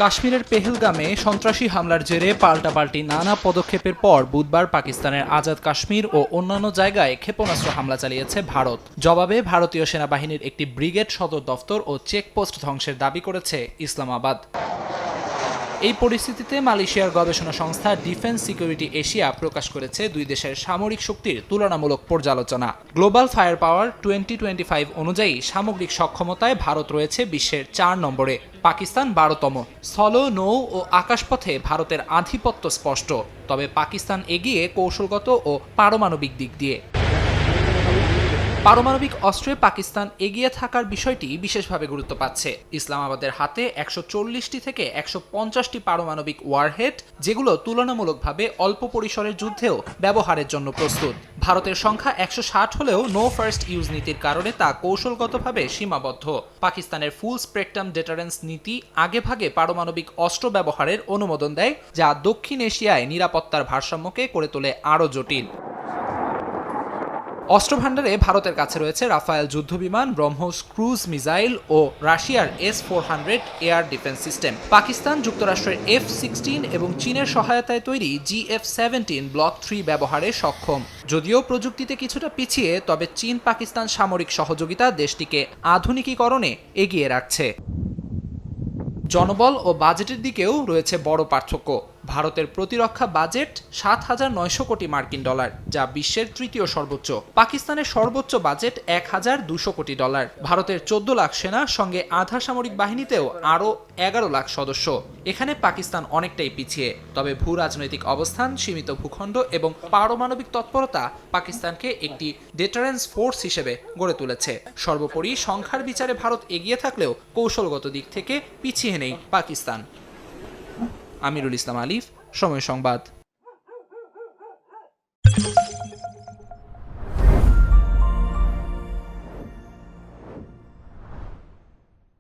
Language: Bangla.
কাশ্মীরের পেহেলগামে সন্ত্রাসী হামলার জেরে পাল্টাপাল্টি নানা পদক্ষেপের পর বুধবার পাকিস্তানের আজাদ কাশ্মীর ও অন্যান্য জায়গায় ক্ষেপণাস্ত্র হামলা চালিয়েছে ভারত। জবাবে ভারতীয় সেনাবাহিনীর একটি ব্রিগেড সদর দফতর ও চেকপোস্ট ধ্বংসের দাবি করেছে ইসলামাবাদ। এই পরিস্থিতিতে মালয়েশিয়ার গবেষণা সংস্থা ডিফেন্স সিকিউরিটি এশিয়া প্রকাশ করেছে দুই দেশের সামরিক শক্তির তুলনামূলক পর্যালোচনা। গ্লোবাল ফায়ার পাওয়ার 2025 অনুযায়ী সামগ্রিক সক্ষমতায় ভারত রয়েছে বিশ্বের 4 নম্বরে, পাকিস্তান 12তম। স্থল, নৌ ও আকাশপথে ভারতের আধিপত্য স্পষ্ট, তবে পাকিস্তান এগিয়ে কৌশলগত ও পারমাণবিক দিক দিয়ে। পারমাণবিক অস্ত্রে পাকিস্তান এগিয়ে থাকার বিষয়টি বিশেষভাবে গুরুত্ব পাচ্ছে। ইসলামাবাদের হাতে 140টি থেকে 150টি পারমাণবিক ওয়ারহেড, যেগুলো তুলনামূলকভাবে অল্প পরিসরের যুদ্ধেও ব্যবহারের জন্য প্রস্তুত। ভারতের সংখ্যা 160 হলেও নো ফার্স্ট ইউজ নীতির কারণে তা কৌশলগতভাবে সীমাবদ্ধ। পাকিস্তানের ফুল স্পেকট্রাম ডেটারেন্স নীতি আগেভাগে পারমাণবিক অস্ত্র ব্যবহারের অনুমোদন দেয়, যা দক্ষিণ এশিয়ায় নিরাপত্তার ভারসাম্যকে করে তোলে আরও জটিল। অস্ত্রভাণ্ডারে ভারতের কাছে রয়েছে রাফায়েল যুদ্ধবিমান, ব্রহ্মোস ক্রুজ মিসাইল ও রাশিয়ার S-400 air defence system. Pakistan যুক্তরাষ্ট্রের F-16 এবং চীনের সহায়তায় তৈরি GF-17 ব্লক 3 ব্যবহারে সক্ষম। যদিও প্রযুক্তিতে কিছুটা পিছিয়ে, তবে চীন পাকিস্তান সামরিক সহযোগিতা দেশটিকে আধুনিকীকরণে এগিয়ে রাখছে। জনবল ও বাজেটের দিকেও রয়েছে বড় পার্থক্য। ভারতের প্রতিরক্ষা বাজেট 7,900 কোটি মার্কিন ডলার, যা বিশ্বের তৃতীয় সর্বোচ্চ। পাকিস্তানের সর্বোচ্চ বাজেট 1,200 কোটি ডলার। ভারতের 14 লাখ সেনা, সঙ্গে আধা সামরিক বাহিনীতেও আরও 11 লাখ সদস্য। এখানে পাকিস্তান অনেকটাই পিছিয়ে, তবে ভূ রাজনৈতিক অবস্থান, সীমিত ভূখণ্ড এবং পারমাণবিক তৎপরতা পাকিস্তানকে একটি ডেটারেন্স ফোর্স হিসেবে গড়ে তুলেছে। সর্বোপরি সংখ্যার বিচারে ভারত এগিয়ে থাকলেও কৌশলগত দিক থেকে পিছিয়ে নেই পাকিস্তান। আমিরুল ইসলাম আলিফ, সময় সংবাদ।